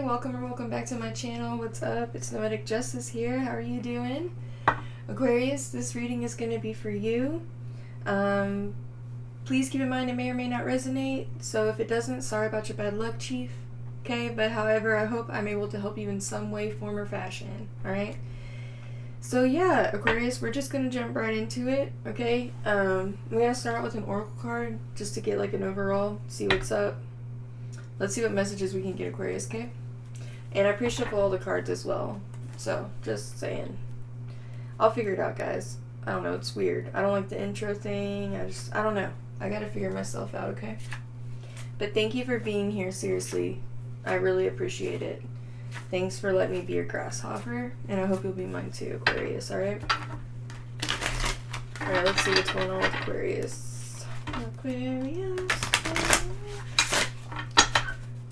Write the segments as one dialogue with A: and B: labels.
A: welcome or welcome back to my channel. What's up? It's Nomadic Justice here. How are you doing? Aquarius, this reading is going to be for you. Please keep in mind it may or may not resonate, so if it doesn't, sorry about your bad luck, Chief. Okay, but however, I hope I'm able to help you in some way, form, or fashion. Alright? So yeah, Aquarius, we're just going to jump right into it, okay? I'm going to start out with an oracle card just to get like an overall, see what's up. Let's see what messages we can get, Aquarius, okay? And I pre-shuffle all the cards as well. So, just saying. I'll figure it out, guys. I don't know, it's weird. I don't like the intro thing. I don't know. I gotta figure myself out, okay? But thank you for being here, seriously. I really appreciate it. Thanks for letting me be your grasshopper. And I hope you'll be mine too, Aquarius, alright? Alright, let's see what's going on with Aquarius. Aquarius.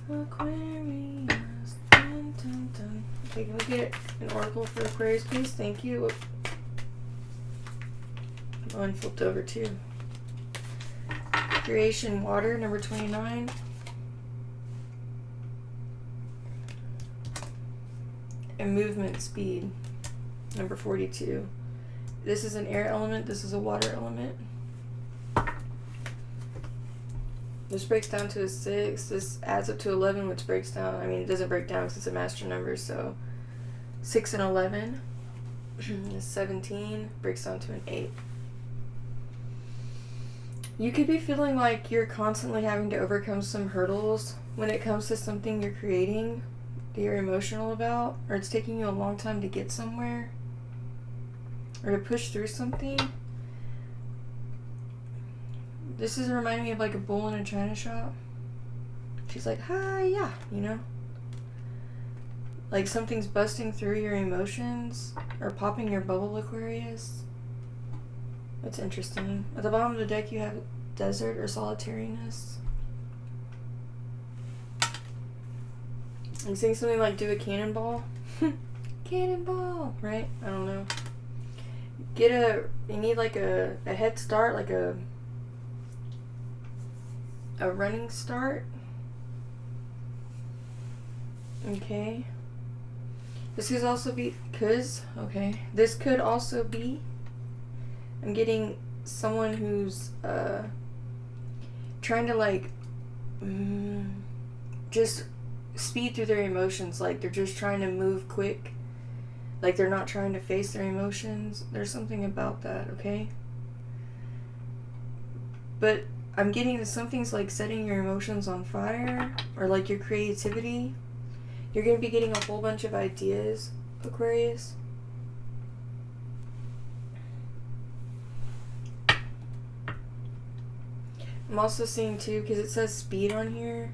A: Aquarius. Dun, dun, dun. Okay, can we get an oracle for Aquarius, please? Thank you. Mine flipped over too. Creation water, number 29. And movement speed, number 42. This is an air element, this is a water element. This breaks down to a 6. This adds up to 11, which breaks down. I mean, it doesn't break down because it's a master number. So 6 and 11 is 17. Breaks down to an 8. You could be feeling like you're constantly having to overcome some hurdles when it comes to something you're creating that you're emotional about, or it's taking you a long time to get somewhere or to push through something. This is reminding me of like a bull in a china shop. She's like, hi, yeah, you know? Like something's busting through your emotions or popping your bubble, Aquarius. That's interesting. At the bottom of the deck you have desert or solitariness. I'm seeing something like do a cannonball. Cannonball, right? I don't know. You need like a head start, like a running start. Okay. This could also be, this could also be, I'm getting someone who's trying to like just speed through their emotions, like they're just trying to move quick, like they're not trying to face their emotions. There's something about that, okay? But I'm getting that something's like setting your emotions on fire, or like your creativity. You're going to be getting a whole bunch of ideas, Aquarius. I'm also seeing too, because it says speed on here,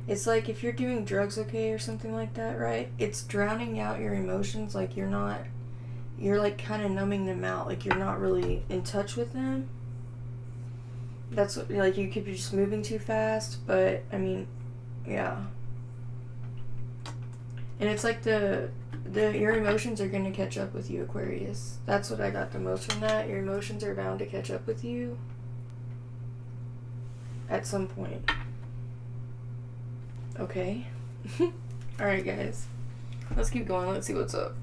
A: it's like if you're doing drugs, okay, or something like that, right? It's drowning out your emotions, like you're like kind of numbing them out, like you're not really in touch with them. That's what, like, you could be just moving too fast, but I mean, yeah. And it's like your emotions are going to catch up with you, Aquarius. That's what I got the most from that. Your emotions are bound to catch up with you at some point. Okay. Alright, guys. Let's keep going. Let's see what's up.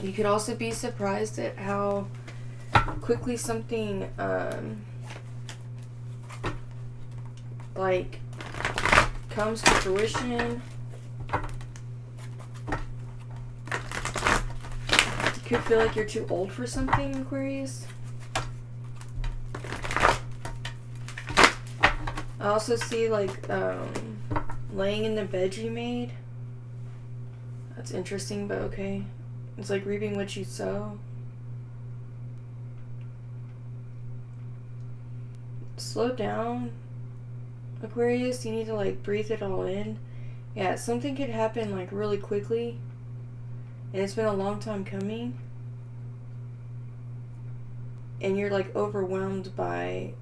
A: You could also be surprised at how quickly something like comes to fruition. You could feel like you're too old for something, Aquarius. I also see like laying in the bed you made. That's interesting, but okay. It's like reaping what you sow. Slow down, Aquarius. You need to like breathe it all in. Yeah, something could happen like really quickly, and it's been a long time coming, and you're like overwhelmed by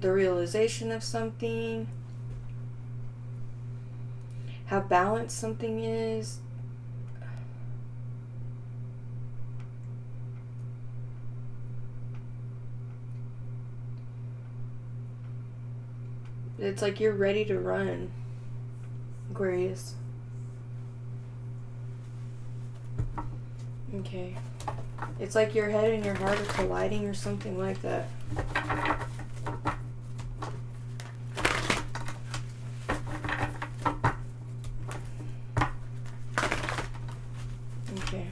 A: the realization of something, how balanced something is. It's like you're ready to run, Aquarius. Okay. It's like your head and your heart are colliding or something like that. Okay.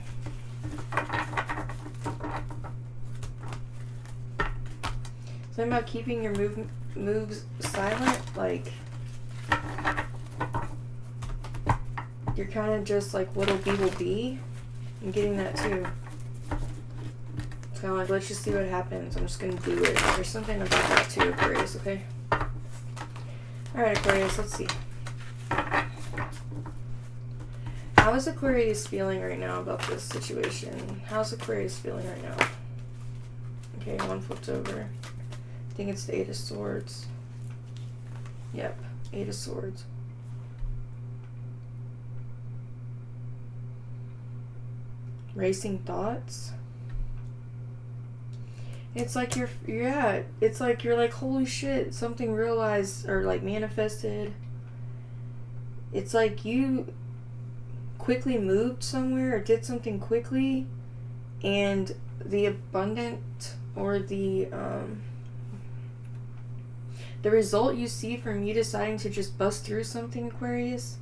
A: Something about keeping your moves silent, like you're kind of just like what'll be will be. I'm getting that too. It's kind of like, let's just see what happens. I'm just going to do it. There's something about that too, Aquarius, okay? Alright, Aquarius, let's see. How is Aquarius feeling right now about this situation? How's Aquarius feeling right now? Okay, one flipped over. I think it's the Eight of Swords. Yep, Eight of Swords. Racing thoughts. It's like it's like you're like, holy shit, something realized or like manifested. It's like you quickly moved somewhere or did something quickly, and the abundant or the result you see from you deciding to just bust through something, Aquarius,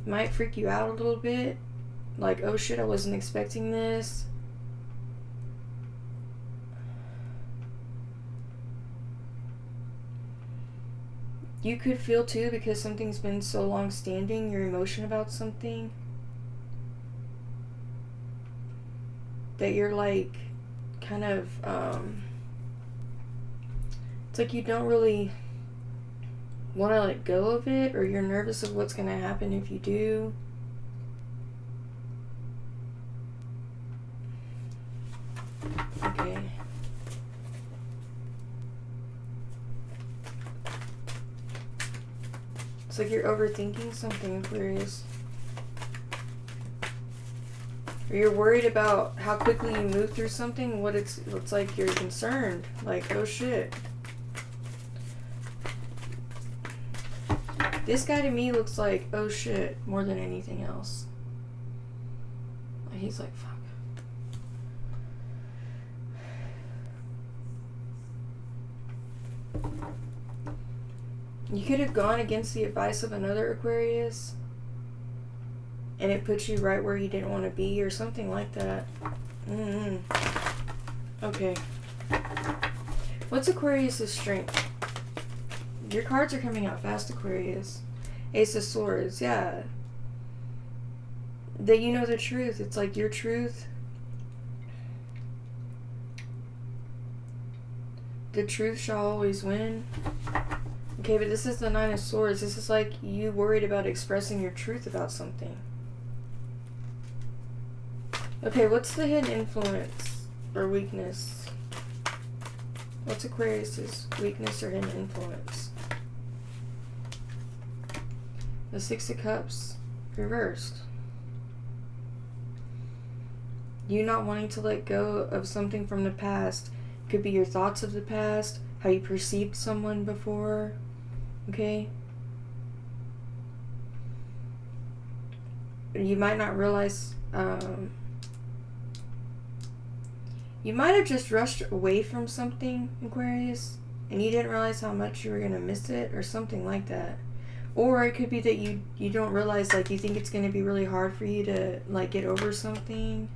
A: might freak you out a little bit. Like, oh shit, I wasn't expecting this. You could feel too, because something's been so long standing, your emotion about something, that you're like kind of it's like you don't really want to let go of it, or you're nervous of what's going to happen if you do. Okay. It's like you're overthinking something, Aquarius. Or you're worried about how quickly you move through something, it's like you're concerned. Like, oh shit. This guy to me looks like, oh shit, more than anything else. He's like, fuck. You could have gone against the advice of another Aquarius, and it puts you right where you didn't want to be, or something like that. Okay. What's Aquarius's strength? Your cards are coming out fast, Aquarius. Ace of Swords, yeah. That you know the truth. It's like your truth. The truth shall always win. Okay, but this is the Nine of Swords. This is like you worried about expressing your truth about something. Okay, what's the hidden influence or weakness? What's Aquarius's weakness or hidden influence? The Six of Cups reversed. You not wanting to let go of something from the past. Could be your thoughts of the past, how you perceived someone before. Okay? You might not realize, you might have just rushed away from something, Aquarius, and you didn't realize how much you were going to miss it, or something like that. Or it could be that you don't realize, like, you think it's going to be really hard for you to, like, get over something.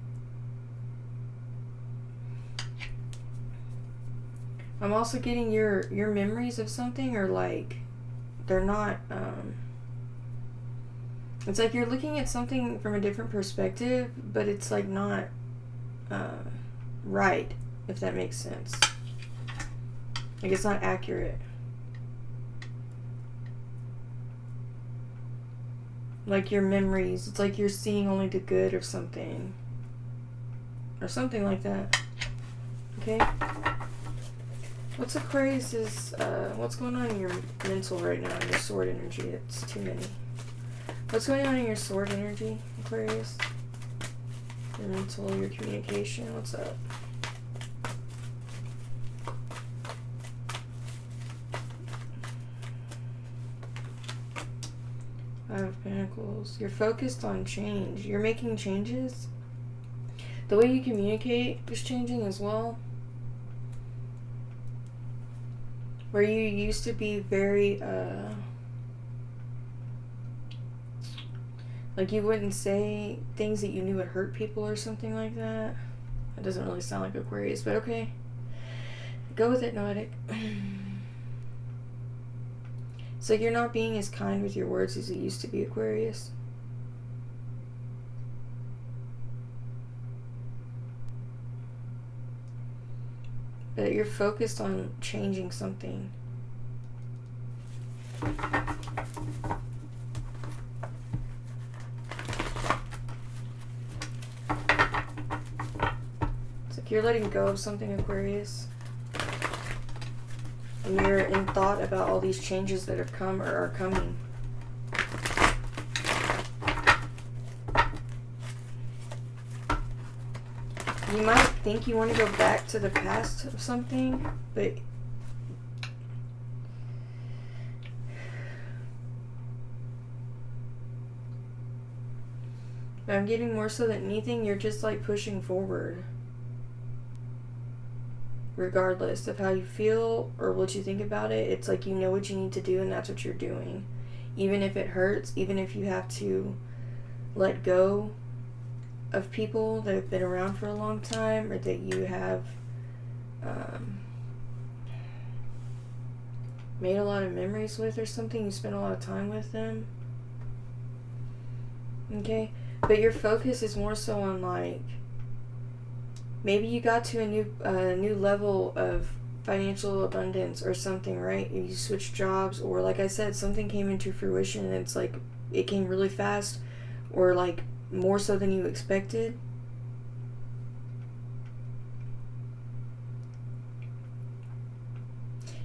A: I'm also getting your memories of something are like, they're not, it's like you're looking at something from a different perspective, but it's like not right, if that makes sense. Like, it's not accurate. Like your memories, it's like you're seeing only the good of something, or something like that. Okay? What's Aquarius's, what's going on in your mental right now, in your sword energy? It's too many. What's going on in your sword energy, Aquarius? Your mental, your communication, what's up? Five of Pentacles. You're focused on change. You're making changes. The way you communicate is changing as well. Where you used to be very, like you wouldn't say things that you knew would hurt people or something like that. That doesn't really sound like Aquarius, but okay. Go with it, Noetic. So you're not being as kind with your words as you used to be, Aquarius. But you're focused on changing something. It's like you're letting go of something, Aquarius. And you're in thought about all these changes that have come or are coming. You might think you want to go back to the past of something, but I'm getting more so than anything, you're just like pushing forward. Regardless of how you feel or what you think about it, it's like you know what you need to do and that's what you're doing. Even if it hurts, even if you have to let go of people that have been around for a long time or that you have made a lot of memories with or something, you spent a lot of time with them. Okay? But your focus is more so on like, maybe you got to a new level of financial abundance or something, right? You switched jobs, or like I said, something came into fruition and it's like it came really fast, or like more so than you expected.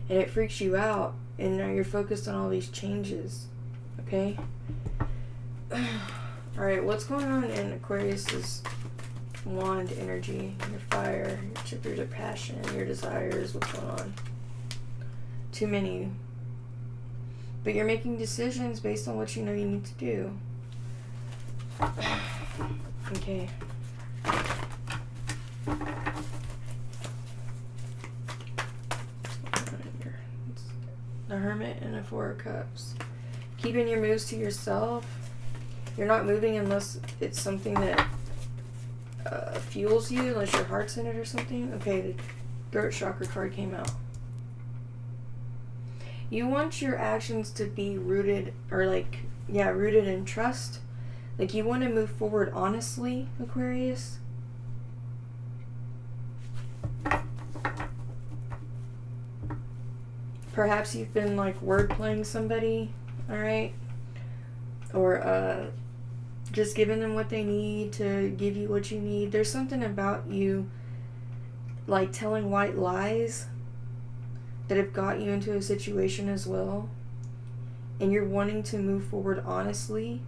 A: And it freaks you out, and now you're focused on all these changes. Okay? Alright, what's going on in Aquarius's wand energy? Your fire, your chipper, your passion, your desires, what's going on? Too many. But you're making decisions based on what you know you need to do. Okay. The Hermit and the Four of Cups. Keeping your moves to yourself. You're not moving unless it's something that fuels you, unless your heart's in it or something. Okay, the throat chakra card came out. You want your actions to be rooted, or like, yeah, rooted in trust. Like you want to move forward honestly, Aquarius. Perhaps you've been like word playing somebody, alright? Or just giving them what they need to give you what you need. There's something about you like telling white lies that have got you into a situation as well. And you're wanting to move forward honestly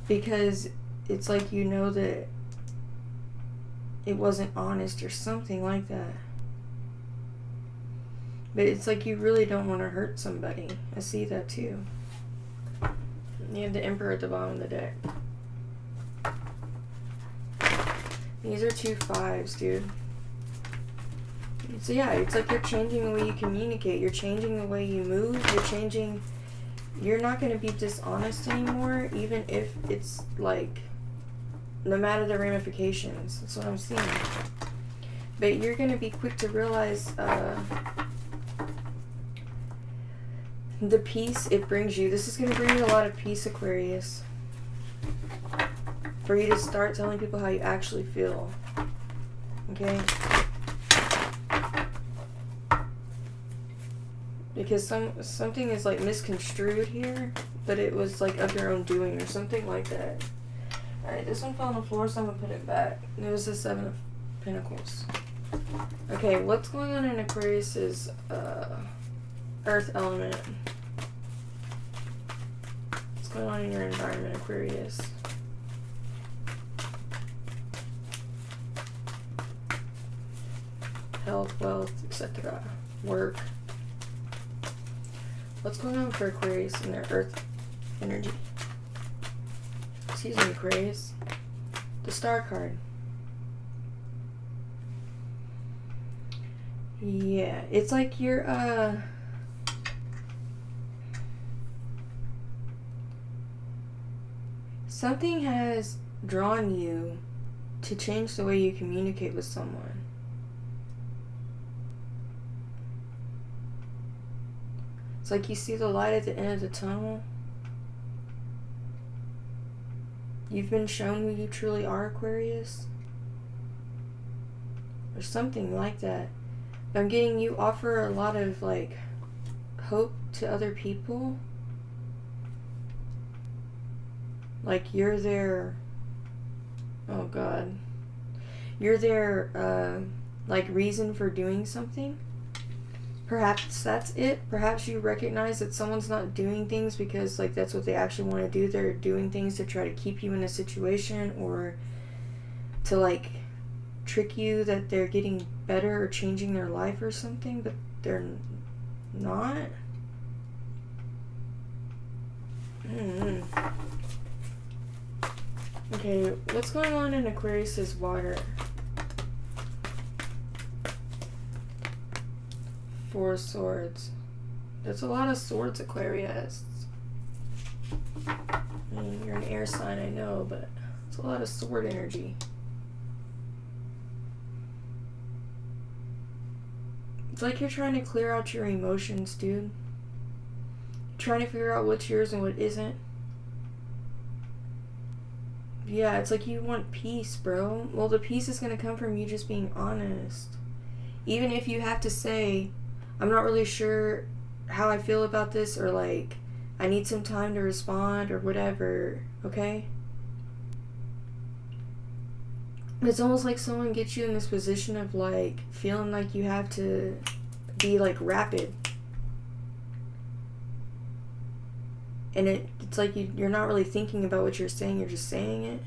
A: because it's like you know that it wasn't honest or something like that. But it's like you really don't want to hurt somebody. I see that too. You have the Emperor at the bottom of the deck. These are 2 5s, dude. So yeah, it's like you're changing the way you communicate. You're changing the way you move. You're not going to be dishonest anymore, even if it's like, no matter the ramifications. That's what I'm seeing. But you're going to be quick to realize the peace it brings you. This is going to bring you a lot of peace, Aquarius. For you to start telling people how you actually feel. Okay? Because something is like misconstrued here, but it was like of your own doing or something like that. Alright, this one fell on the floor, so I'm going to put it back. It was the 7 of Pentacles. Okay, what's going on in Aquarius's earth element? What's going on in your environment, Aquarius? Health, wealth, etc. Work. What's going on for Aquarius in their earth energy. Excuse me, Aquarius. The Star card. Yeah, it's like you're, something has drawn you to change the way you communicate with someone. It's like you see the light at the end of the tunnel. You've been shown who you truly are, Aquarius. Or something like that. I'm getting you offer a lot of like hope to other people. Like you're their, oh God, you're their like reason for doing something. Perhaps that's it. Perhaps you recognize that someone's not doing things because like that's what they actually want to do. They're doing things to try to keep you in a situation or to like trick you that they're getting better or changing their life or something, but they're not. Okay, what's going on in Aquarius's water? Four Swords. That's a lot of swords, Aquarius. I mean, you're an air sign, I know, but it's a lot of sword energy. It's like you're trying to clear out your emotions, dude. You're trying to figure out what's yours and what isn't. Yeah, it's like you want peace, bro. Well, the peace is going to come from you just being honest. Even if you have to say, I'm not really sure how I feel about this, or like, I need some time to respond, or whatever, okay? It's almost like someone gets you in this position of like, feeling like you have to be like rapid. And it's like you're not really thinking about what you're saying, you're just saying it.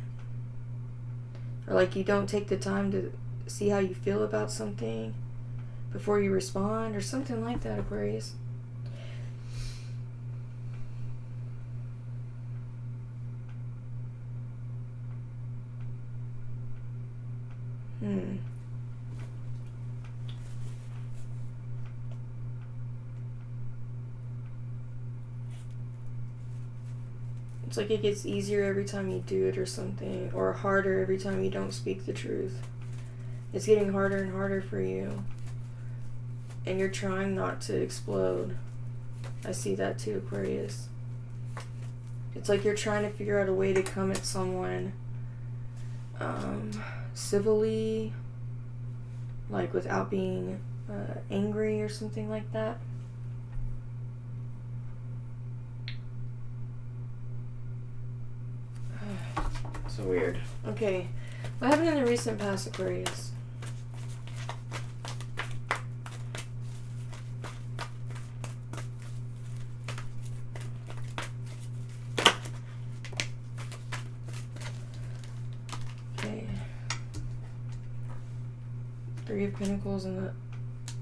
A: Or like you don't take the time to see how you feel about something before you respond, or something like that, Aquarius. It's like it gets easier every time you do it or something, or harder every time you don't speak the truth. It's getting harder and harder for you. And you're trying not to explode. I see that too, Aquarius. It's like you're trying to figure out a way to come at someone civilly, like without being angry or something like that. So weird. Okay, what happened in the recent past, Aquarius? Okay. Three of Pentacles and the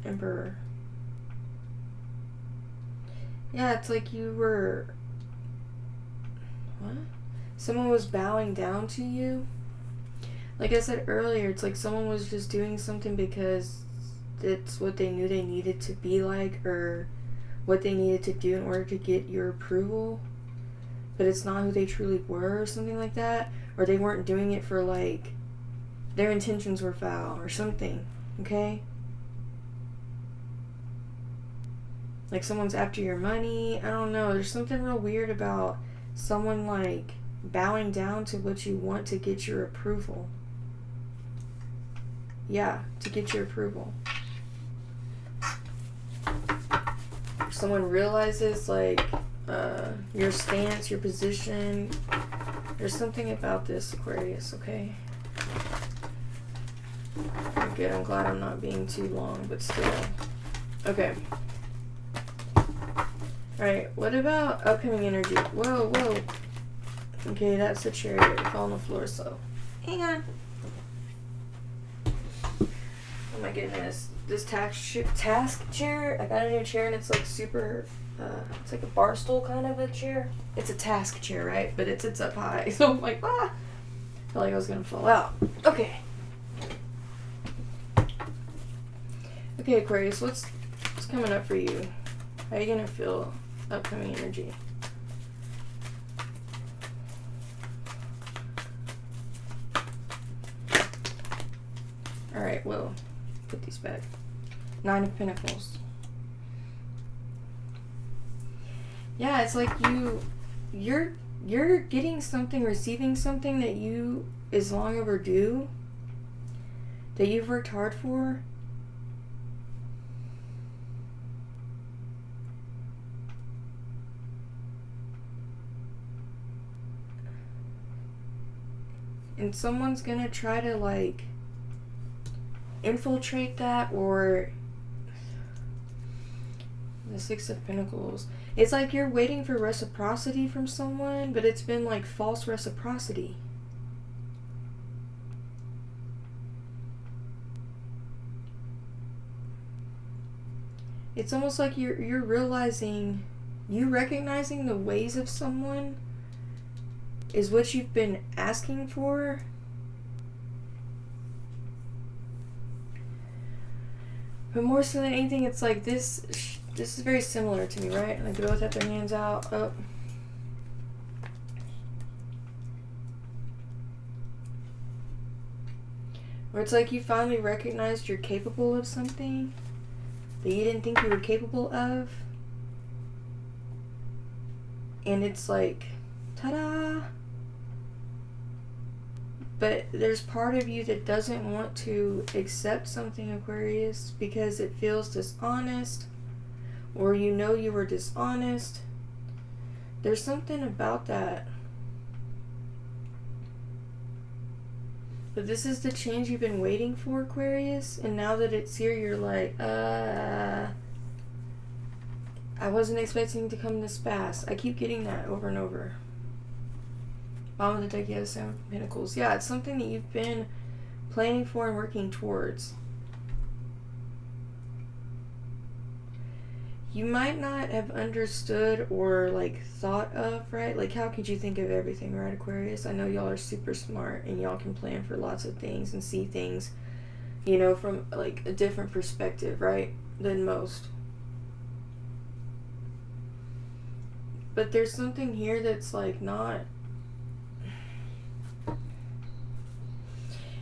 A: Emperor. Yeah, it's like you were... What? Someone was bowing down to you. Like I said earlier, it's like someone was just doing something because it's what they knew they needed to be like, or what they needed to do in order to get your approval. But it's not who they truly were, or something like that. Or they weren't doing it for like, their intentions were foul or something, okay? Like someone's after your money. I don't know. There's something real weird about someone like bowing down to what you want to get your approval. Yeah, to get your approval. Someone realizes like your stance, your position. There's something about this, Aquarius, okay? Good, I'm glad I'm not being too long, but still. Okay. Alright, what about upcoming energy? Whoa, whoa. Okay, that's the Chariot. It fell on the floor, so hang on. Oh my goodness. this task chair. I got a new chair and it's like super, it's like a bar stool kind of a chair. It's a task chair, right? But it sits up high. So I'm like, I feel like I was gonna fall out. Okay. Okay, Aquarius, what's coming up for you? How are you gonna feel upcoming energy? Alright, well, put these back. 9 of Pentacles. Yeah, it's like you're getting something, receiving something that is long overdue, that you've worked hard for. And someone's gonna try to like infiltrate that, or the 6 of Pentacles. It's like you're waiting for reciprocity from someone, but it's been like false reciprocity. It's almost like you're realizing, you recognizing the ways of someone is what you've been asking for. But more so than anything, it's like this is very similar to me, right? Like they both have their hands out, up. Where it's like you finally recognized you're capable of something that you didn't think you were capable of. And it's like, ta-da! But there's part of you that doesn't want to accept something, Aquarius, because it feels dishonest, or you know you were dishonest. There's something about that. But this is the change you've been waiting for, Aquarius, and now that it's here, you're like, I wasn't expecting to come this fast. I keep getting that over and over. Bottom of the deck, you have 7 of Pentacles. Yeah, it's something that you've been planning for and working towards. You might not have understood or like thought of, right? Like how could you think of everything, right, Aquarius? I know y'all are super smart and y'all can plan for lots of things and see things, you know, from like a different perspective, right, than most. But there's something here that's like not...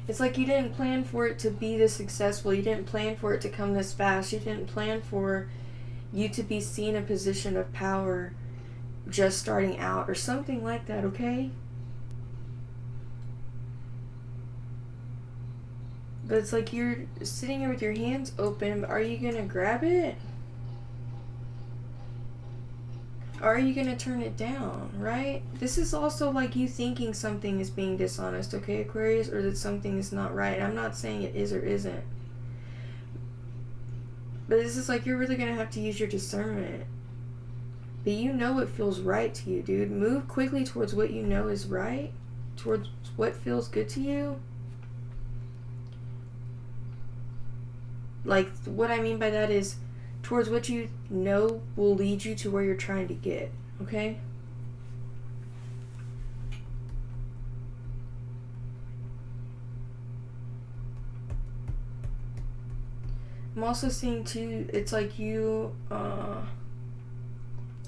A: It's like you didn't plan for it to be this successful. You didn't plan for it to come this fast. You didn't plan for you to be seen in a position of power just starting out or something like that, okay? But it's like you're sitting here with your hands open. Are you going to grab it? Or are you going to turn it down, right? This is also like you thinking something is being dishonest, okay, Aquarius? Or that something is not right. I'm not saying it is or isn't. But this is like you're really going to have to use your discernment. But you know what feels right to you, dude. Move quickly towards what you know is right. Towards what feels good to you. Like, what I mean by that is towards what you know will lead you to where you're trying to get, okay? I'm also seeing too, it's like you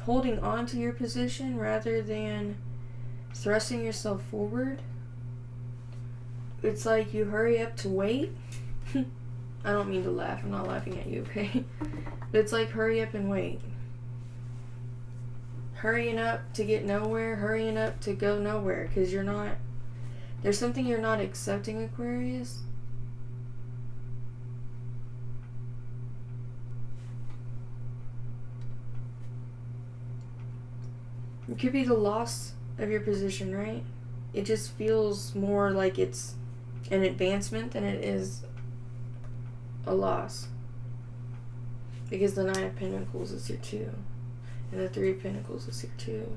A: holding on to your position rather than thrusting yourself forward. It's like you hurry up to wait. I don't mean to laugh. I'm not laughing at you, okay? But it's like hurry up and wait. Hurrying up to get nowhere. Hurrying up to go nowhere. Because you're not... There's something you're not accepting, Aquarius. It could be the loss of your position, right? It just feels more like it's an advancement than it is a loss. Because the 9 of Pentacles is here too. And the 3 of Pentacles is here too.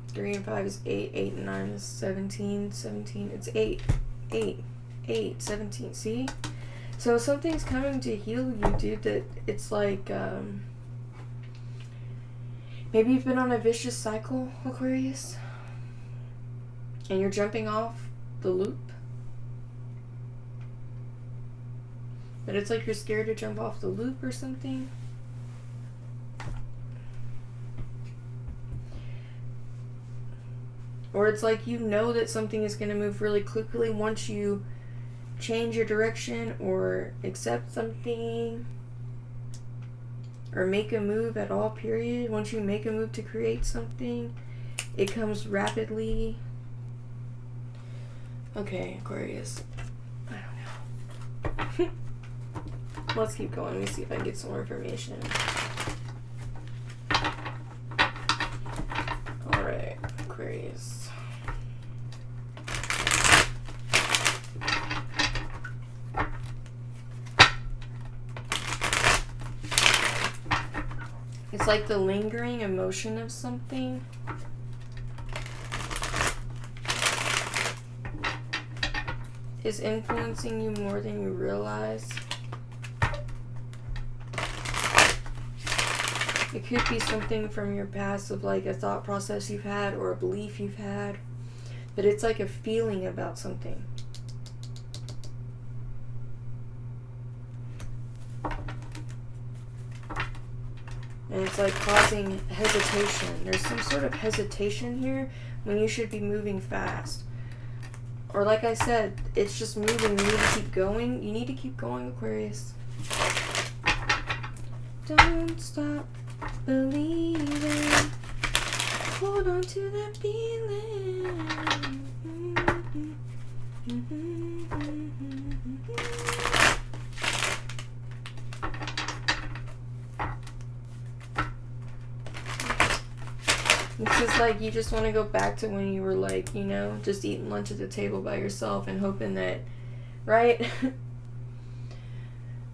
A: 3 and 5 is 8. 8 and 9 is 17. 17. It's 8. 8. 8, 17. See? So something's coming to heal you, dude, that it's like, maybe you've been on a vicious cycle, Aquarius, and you're jumping off the loop. But it's like you're scared to jump off the loop or something. Or it's like you know that something is going to move really quickly once you change your direction or accept something or make a move at all, period. Once you make a move to create something, it comes rapidly. Okay, Aquarius. I don't know. Let's keep going. Let me see if I can get some more information. Alright, Aquarius. It's like the lingering emotion of something. Is influencing you more than you realize. It could be something from your past of like a thought process you've had or a belief you've had. But it's like a feeling about something. And it's like causing hesitation. There's some sort of hesitation here when you should be moving fast. Or like I said, it's just moving. You need to keep going. You need to keep going, Aquarius. Don't stop believing. Hold on to that feeling. This is like you just want to go back to when you were like, you know, just eating lunch at the table by yourself and hoping that, right,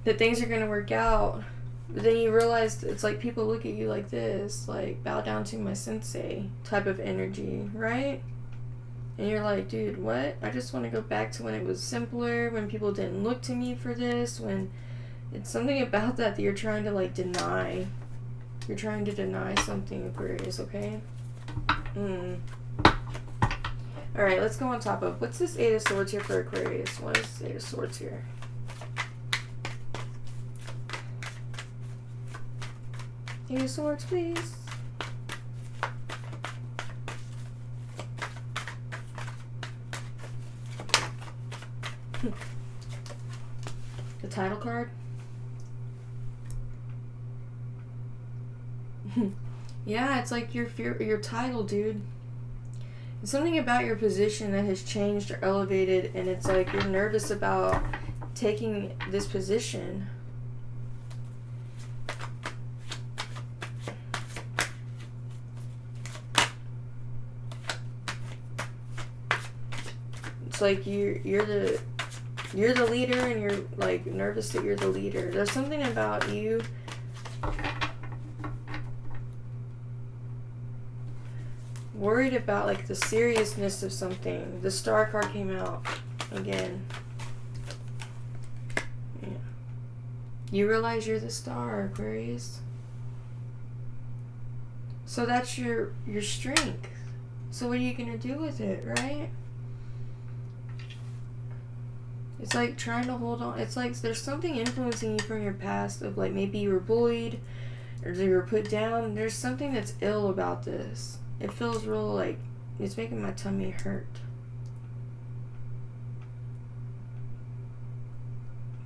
A: that things are going to work out. But then you realize it's like people look at you like this, like bow down to my sensei type of energy, right? And you're like, dude, what? I just want to go back to when it was simpler, when people didn't look to me for this, when it's something about that you're trying to like deny. You're trying to deny something, Aquarius, okay? Alright, let's go on top of. What's this 8 of Swords here for Aquarius? What is 8 of Swords here? Eight of Swords, please. The title card. Yeah, it's like your title, dude. It's something about your position that has changed or elevated, and it's like you're nervous about taking this position. It's like you're the leader, and you're like nervous that you're the leader. There's something about you worried about like the seriousness of something. The Star card came out again. Yeah. You realize you're the star, Aquarius. So that's your strength. So what are you gonna do with it, right? It's like trying to hold on. It's like there's something influencing you from your past of like maybe you were bullied or you were put down. There's something that's ill about this. It feels real like it's making my tummy hurt.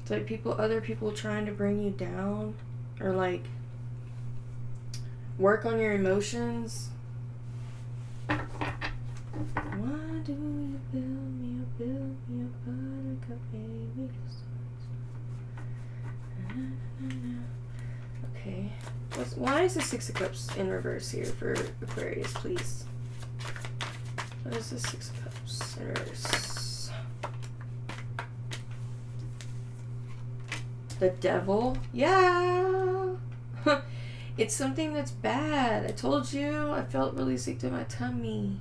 A: It's like other people trying to bring you down or like work on your emotions. Why do you build me a buttercup, baby? Okay. Why is the 6 of Cups in reverse here for Aquarius, please? What is the 6 of Cups in reverse? The Devil? Yeah! It's something that's bad. I told you I felt really sick to my tummy.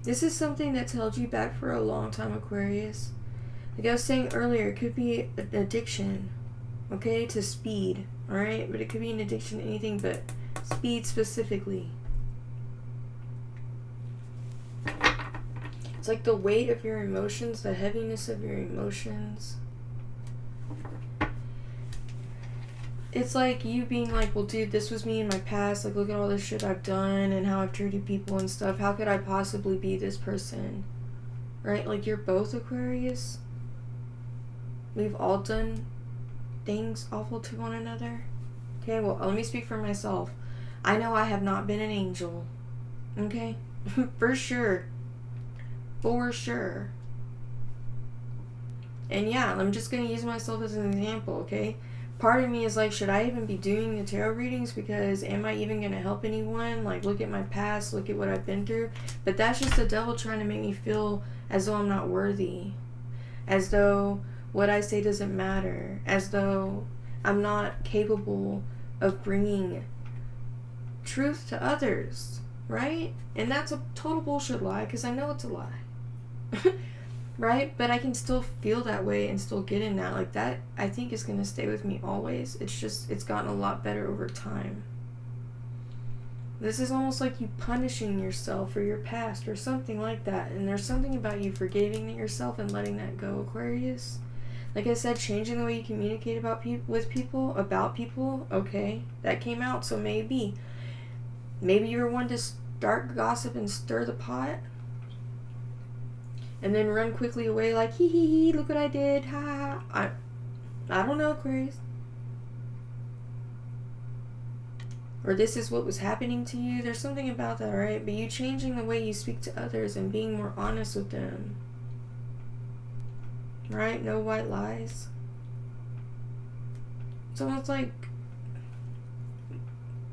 A: This is something that's held you back for a long time, Aquarius. Like I was saying earlier, it could be an addiction, okay, to speed, alright? But it could be an addiction to anything but speed specifically. It's like the weight of your emotions, the heaviness of your emotions. It's like you being like, well, dude, this was me in my past. Like, look at all this shit I've done and how I've treated people and stuff. How could I possibly be this person? Right? Like, you're both Aquarius. We've all done things awful to one another. Okay, well, let me speak for myself. I know I have not been an angel. Okay? For sure. For sure. And yeah, I'm just going to use myself as an example, okay? Part of me is like, should I even be doing the tarot readings? Because am I even going to help anyone? Like, look at my past, look at what I've been through. But that's just the devil trying to make me feel as though I'm not worthy. As though what I say doesn't matter. As though I'm not capable of bringing truth to others. Right? And that's a total bullshit lie, because I know it's a lie. Right? But I can still feel that way and still get in that. Like, that, I think, is going to stay with me always. It's just, it's gotten a lot better over time. This is almost like you punishing yourself for your past or something like that. And there's something about you forgiving yourself and letting that go, Aquarius. Like I said, changing the way you communicate about about people, okay, that came out. So maybe you're one to start gossip and stir the pot. And then run quickly away like, hee hee hee, look what I did, ha ha. I don't know, Aquarius. Or this is what was happening to you. There's something about that, right? But you changing the way you speak to others and being more honest with them. Right? No white lies. It's almost like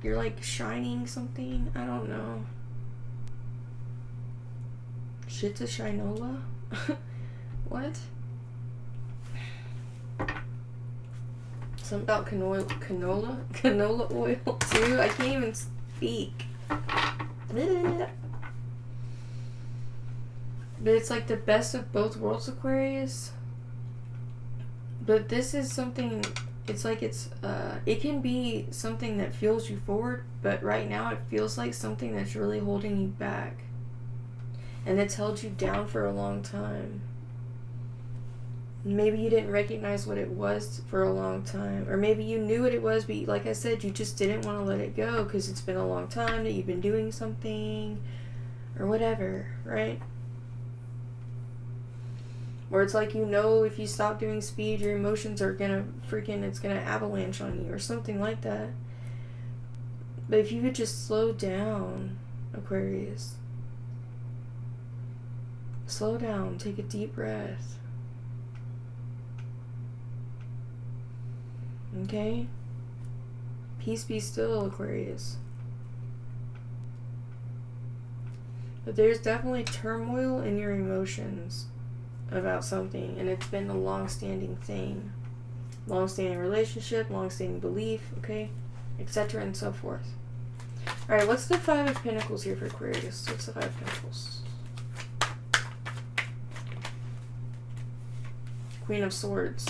A: you're like shining something. I don't know. Shit's a shinola? What? Something about canola oil too? I can't even speak. But it's like the best of both worlds, Aquarius. But this is something, it's like it can be something that fuels you forward, but right now it feels like something that's really holding you back. And it's held you down for a long time. Maybe you didn't recognize what it was for a long time. Or maybe you knew what it was, but like I said, you just didn't want to let it go because it's been a long time that you've been doing something or whatever, right? Or it's like, you know, if you stop doing speed, your emotions are gonna it's gonna avalanche on you or something like that. But if you could just slow down, Aquarius. Slow down, take a deep breath. Okay? Peace be still, Aquarius. But there's definitely turmoil in your emotions about something, and it's been a long-standing thing. Long-standing relationship, long-standing belief, okay? Etc. and so forth. Alright, what's the Five of Pentacles here for Aquarius? What's the Five of Pentacles? Queen of Swords.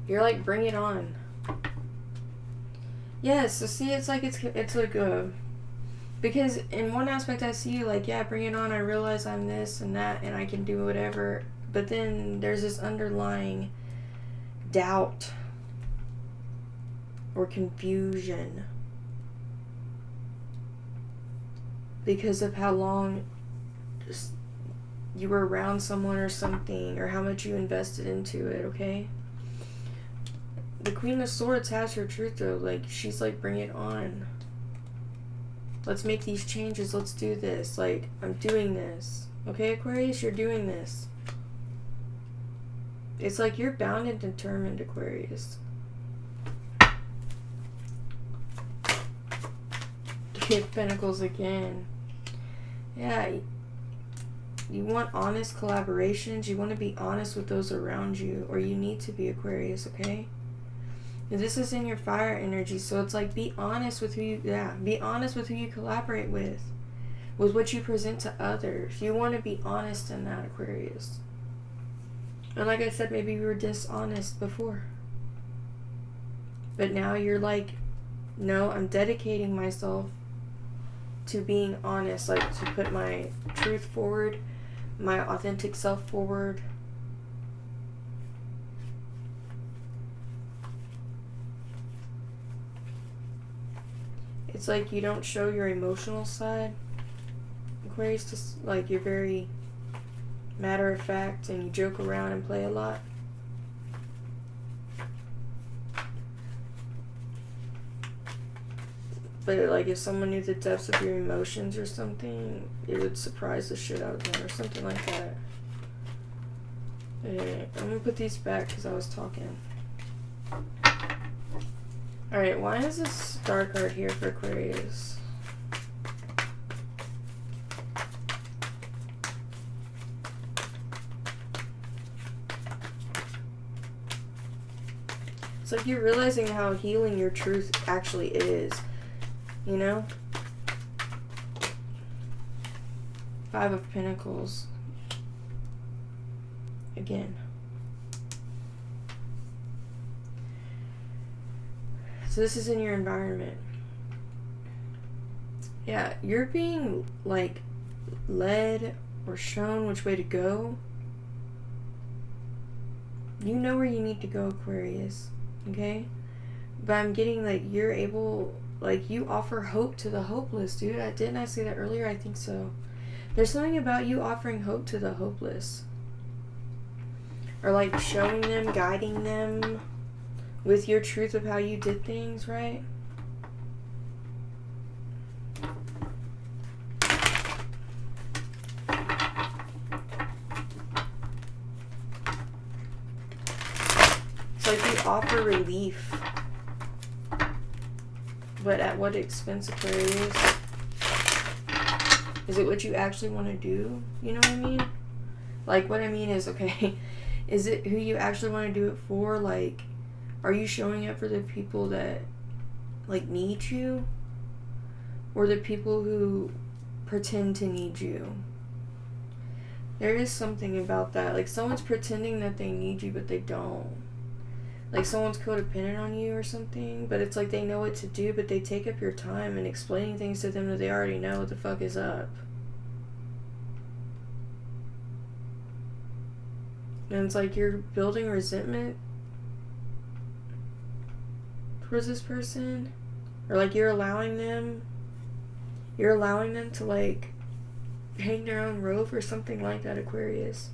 A: You're like, bring it on. Yes, so see, it's like because in one aspect I see you like, yeah, bring it on, I realize I'm this and that and I can do whatever, but then there's this underlying doubt or confusion because of how long you were around someone or something, or how much you invested into it, okay? The Queen of Swords has her truth though. Like, she's like, bring it on. Let's make these changes. Let's do this. Like, I'm doing this. Okay, Aquarius, you're doing this. It's like you're bound and determined, Aquarius. Three of Pentacles again. Yeah, you want honest collaborations. You want to be honest with those around you, or you need to be, Aquarius, okay? And this is in your fire energy, so it's like, be honest with who you, be honest with who you collaborate with. with what you present to others. You want to be honest in that, Aquarius. And like I said, maybe you were dishonest before. But now you're like, no, I'm dedicating myself to being honest, like to put my truth forward, my authentic self forward. It's like you don't show your emotional side, Aquarius. Just like you're very matter of fact and you joke around and play a lot. But like if someone knew the depths of your emotions or something, it would surprise the shit out of them or something like that. Okay, I'm gonna put these back because I was talking. Alright, why is this star card here for Aquarius? It's like you're realizing how healing your truth actually is. You know? 5 of Pentacles. Again. So this is in your environment. Yeah, you're being like led or shown which way to go. You know where you need to go, Aquarius. Okay? But I'm getting like you're able, like you offer hope to the hopeless, dude. Didn't I say that earlier? I think so. There's something about you offering hope to the hopeless. Or like showing them, guiding them with your truth of how you did things, right? It's like you offer relief. But at what expense, Aquarius? Is it what you actually want to do? You know what I mean? Like, what I mean is, okay, is it who you actually want to do it for? Like, are you showing up for the people that, like, need you? Or the people who pretend to need you? There is something about that. Like, someone's pretending that they need you, but they don't. Like, someone's codependent on you or something, but it's like they know what to do, but they take up your time and explaining things to them that they already know what the fuck is up. And it's like you're building resentment towards this person. Or like you're allowing them to like hang their own rope or something like that, Aquarius.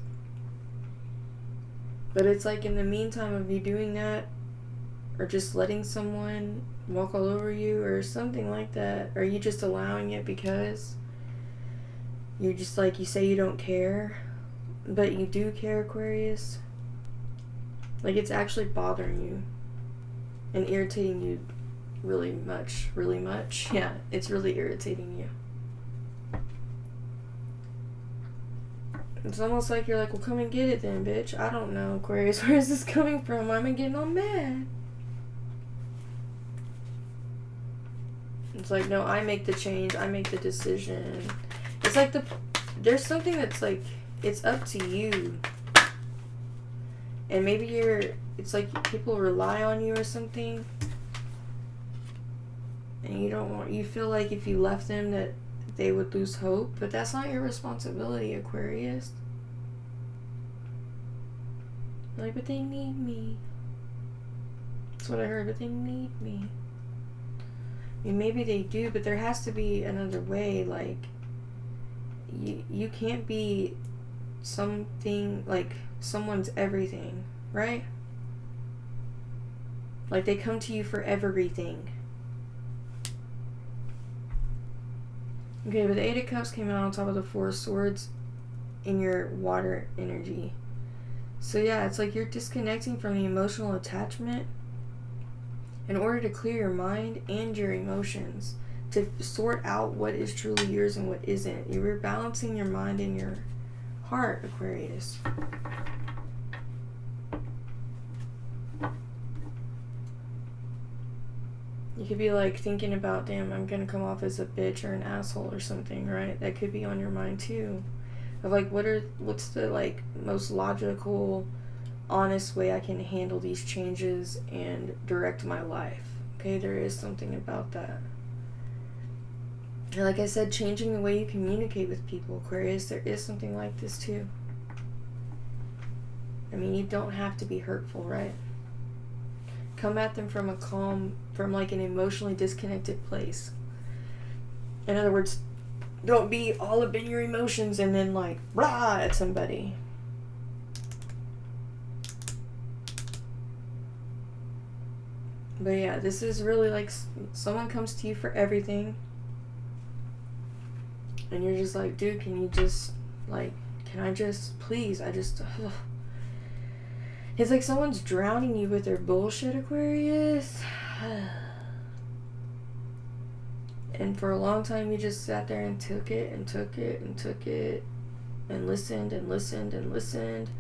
A: But it's like in the meantime of you doing that, or just letting someone walk all over you or something like that, or you just allowing it because you're just like, you say you don't care, but you do care, Aquarius. Like it's actually bothering you and irritating you really much. Yeah, it's really irritating you. It's almost like you're like, well, come and get it then, bitch. I don't know, Aquarius. Where is this coming from? Why am I getting all mad? It's like, no, I make the change. I make the decision. It's like there's something that's like, it's up to you. And maybe it's like people rely on you or something. And you feel like if you left them that they would lose hope, but that's not your responsibility, Aquarius. Like, but they need me. That's what I heard, but they need me. I mean, maybe they do, but there has to be another way. Like, you can't be something, like, someone's everything, right? Like, they come to you for everything. Okay, but the 8 of Cups came out on top of the 4 of Swords in your water energy. So yeah, it's like you're disconnecting from the emotional attachment in order to clear your mind and your emotions, to sort out what is truly yours and what isn't. You're rebalancing your mind and your heart, Aquarius. Okay, could be like thinking about, damn, I'm gonna come off as a bitch or an asshole or something, right? That could be on your mind too. Of like, what's the like most logical, honest way I can handle these changes and direct my life. Okay, there is something about that. And like I said, changing the way you communicate with people, Aquarius, there is something like this too. I mean, you don't have to be hurtful, right? Come at them from a calm, from like an emotionally disconnected place. In other words, don't be all up in your emotions and then like blah at somebody. But yeah, this is really like someone comes to you for everything. And you're just like, dude, can you just like, can I just, please, ugh. It's like someone's drowning you with their bullshit, Aquarius. And for a long time, you just sat there and took it and took it and took it and listened and listened and listened.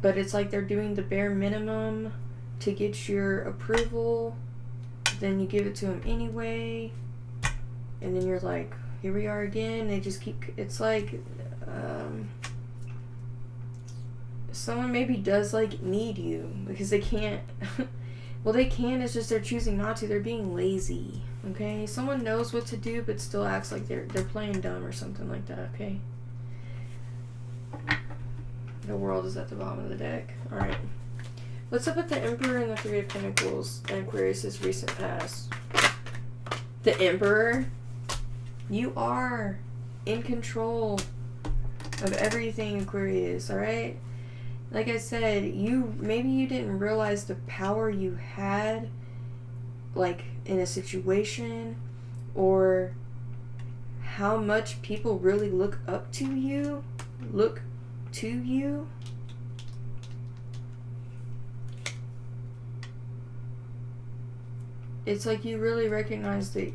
A: But it's like they're doing the bare minimum to get your approval. Then you give it to them anyway. And then you're like, here we are again. They just keep, it's like, someone maybe does like need you because they can't. Well, they can, it's just they're choosing not to. They're being lazy. Okay, someone knows what to do but still acts like they're playing dumb or something like that. Okay, the world is at the bottom of the deck. All right, what's up with the Emperor and the Three of Pentacles and Aquarius's recent past? The Emperor, you are in control of everything, Aquarius. All right, like I said, maybe you didn't realize the power you had, like in a situation, or how much people really look up to you, It's like you really recognize that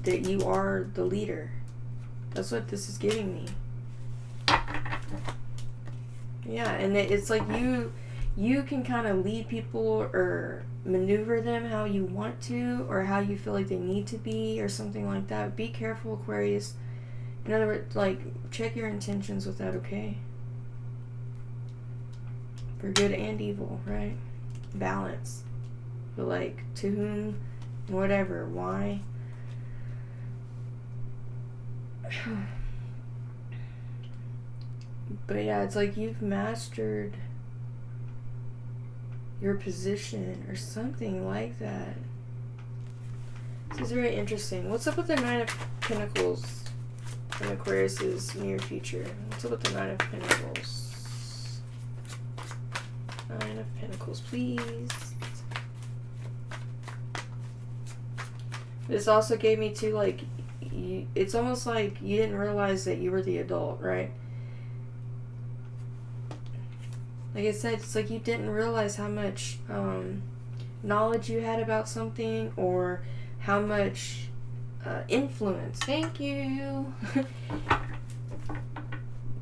A: you are the leader. That's what this is giving me. Yeah, and it's like you can kind of lead people or maneuver them how you want to or how you feel like they need to be or something like that. Be careful, Aquarius. In other words, like, check your intentions with that, okay? For good and evil, right? Balance. But like, to whom, whatever, why? But yeah, it's like you've mastered your position or something like that. This is very interesting. What's up with the Nine of Pentacles in Aquarius's near future? What's up with the Nine of Pentacles? Nine of Pentacles, please. This also gave me too, like, it's almost like you didn't realize that you were the adult, right? Like I said, it's like you didn't realize how much knowledge you had about something or how much influence. Thank you.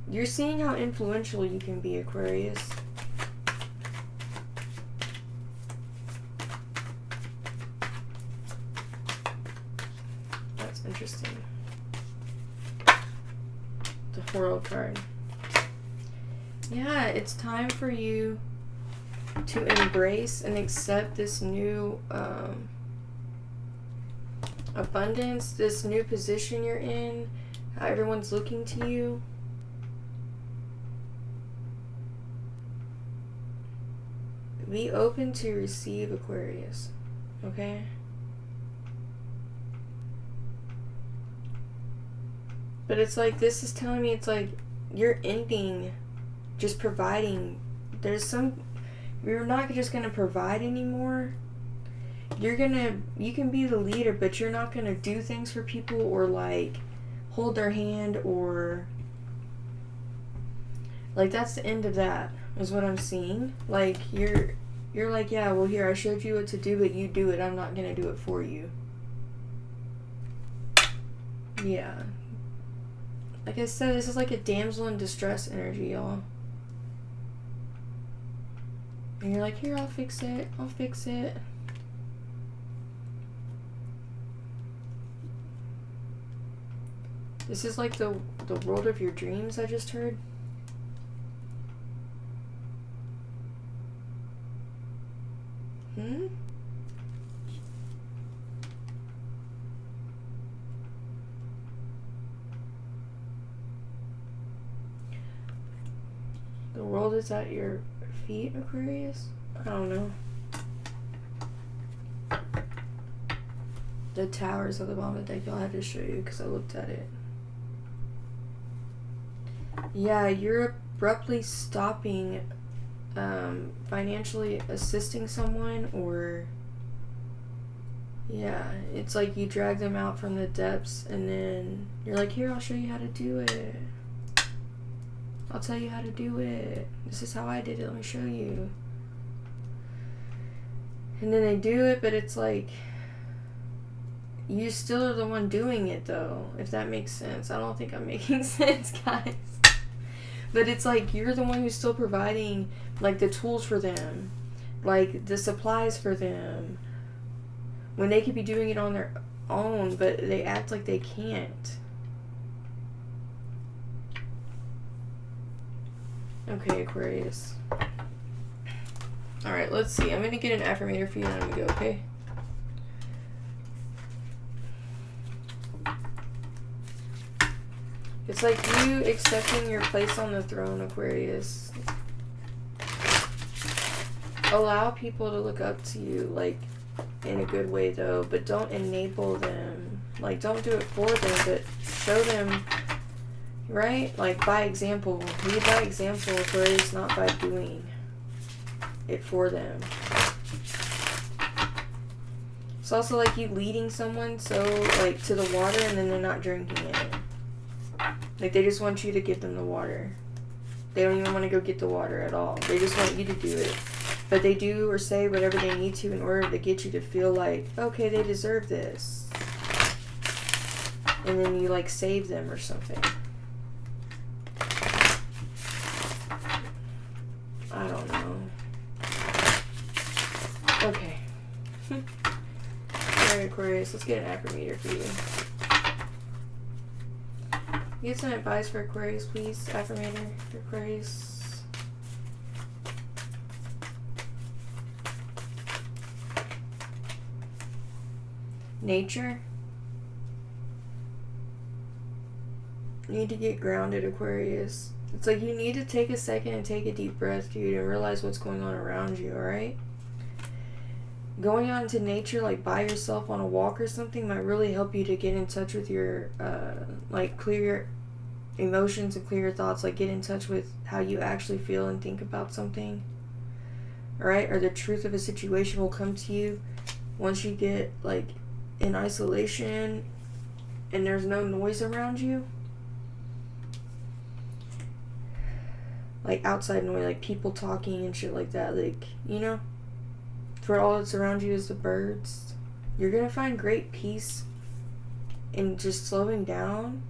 A: You're seeing how influential you can be, Aquarius. That's interesting. The World card. Yeah, it's time for you to embrace and accept this new abundance, this new position you're in, how everyone's looking to you. Be open to receive, Aquarius, okay? But it's like, this is telling me, it's like you're ending just providing. You're not just gonna provide anymore. You can be the leader, but you're not gonna do things for people or like hold their hand or like, that's the end of that is what I'm seeing. Like you're like, yeah, well, here, I showed you what to do, but you do it. I'm not gonna do it for you. Yeah. Like I said, this is like a damsel in distress energy, y'all. And you're like, here, I'll fix it. I'll fix it. This is like the world of your dreams, I just heard. The world is at your feet, Aquarius? I don't know. The towers at the bottom of the deck, y'all had to show you because I looked at it. Yeah, you're abruptly stopping financially assisting someone, or yeah, it's like you drag them out from the depths and then you're like, here, I'll show you how to do it. I'll tell you how to do it. This is how I did it. Let me show you. And then they do it, but it's like you still are the one doing it, though, if that makes sense. I don't think I'm making sense, guys. But it's like you're the one who's still providing, like, the tools for them, like the supplies for them, when they could be doing it on their own, but they act like they can't. Okay, Aquarius. Alright, let's see. I'm going to get an affirmator for you and I'm going to go, okay? It's like you accepting your place on the throne, Aquarius. Allow people to look up to you, like, in a good way, though, but don't enable them. Like, don't do it for them, but show them, right? Like, by example. Lead by example, Aquarius, not by doing it for them. It's also like you leading someone so, like, to the water and then they're not drinking it. Like, they just want you to give them the water. They don't even want to go get the water at all. They just want you to do it. But they do or say whatever they need to in order to get you to feel like, okay, they deserve this. And then you, like, save them or something. I don't know. Okay. Alright, Aquarius, let's get an affirmator for you. Get some advice for Aquarius, please. Affirmator for Aquarius. Nature. You need to get grounded, Aquarius. It's like you need to take a second and take a deep breath, dude, and realize what's going on around you, alright? Going out into nature, like by yourself on a walk or something, might really help you to get in touch with your, like, clear your emotions and clear your thoughts. Like, get in touch with how you actually feel and think about something, alright? Or the truth of a situation will come to you once you get, like, in isolation and there's no noise around you. Like, outside noise, like people talking and shit like that, like, you know? For all that's around you is the birds. You're gonna find great peace in just slowing down,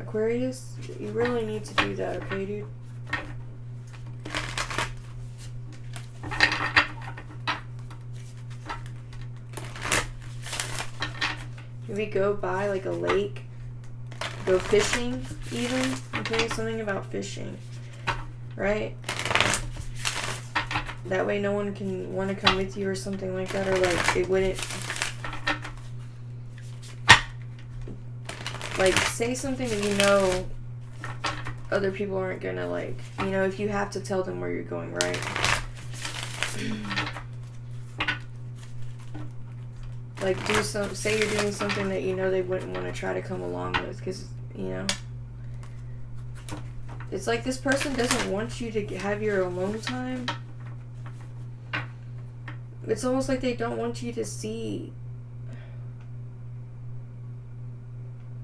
A: Aquarius. You really need to do that, okay, dude? Maybe go by, like, a lake. Go fishing, even. Okay, something about fishing. Right? That way no one can want to come with you or something like that, or like it wouldn't, like, say something that you know other people aren't gonna like, you know, if you have to tell them where you're going, right? Like, say you're doing something that you know they wouldn't want to try to come along with, because, you know, it's like this person doesn't want you to have your alone time. It's almost like they don't want you to see.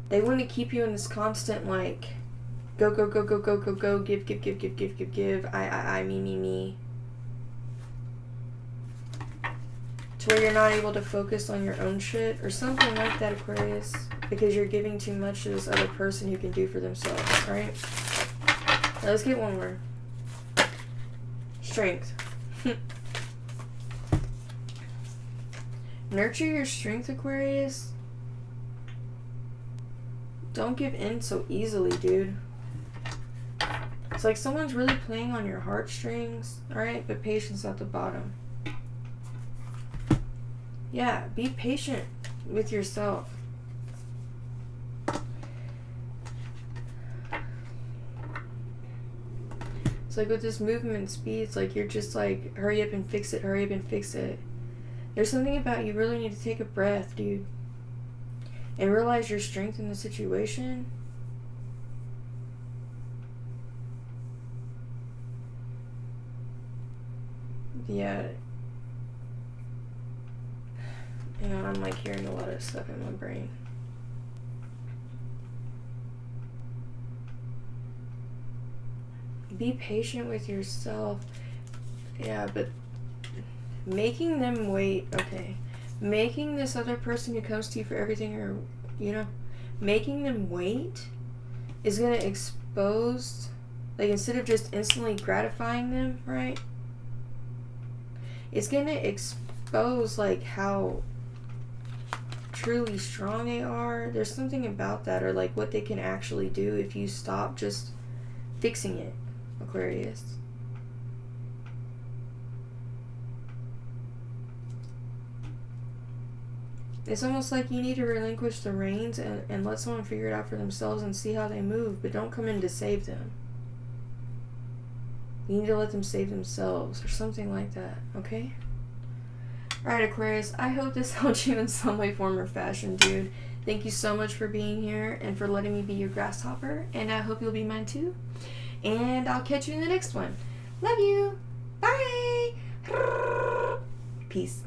A: They want to keep you in this constant, like, go, go, go, go, go, go, go, give, give, give, give, give, give, give, I, me. To where you're not able to focus on your own shit or something like that, Aquarius, because you're giving too much to this other person who can do for themselves, alright? Now let's get one more. Strength. Nurture your strength, Aquarius. Don't give in so easily, dude. It's like someone's really playing on your heartstrings, alright? But patience at the bottom. Yeah, be patient with yourself. It's like with this movement speed, it's like you're just like, hurry up and fix it, hurry up and fix it. There's something about you really need to take a breath, dude. And realize your strength in the situation. Yeah. You know, I'm like hearing a lot of stuff in my brain. Be patient with yourself. Yeah, but making them wait, okay. Making this other person who comes to you for everything, or, you know, making them wait is going to expose, like, instead of just instantly gratifying them, right? It's going to expose, like, how truly strong they are. There's something about that, or, like, what they can actually do if you stop just fixing it, Aquarius. It's almost like you need to relinquish the reins and let someone figure it out for themselves and see how they move, but don't come in to save them. You need to let them save themselves or something like that, okay? Alright, Aquarius, I hope this helped you in some way, form, or fashion, dude. Thank you so much for being here and for letting me be your grasshopper, and I hope you'll be mine too. And I'll catch you in the next one. Love you. Bye. Peace.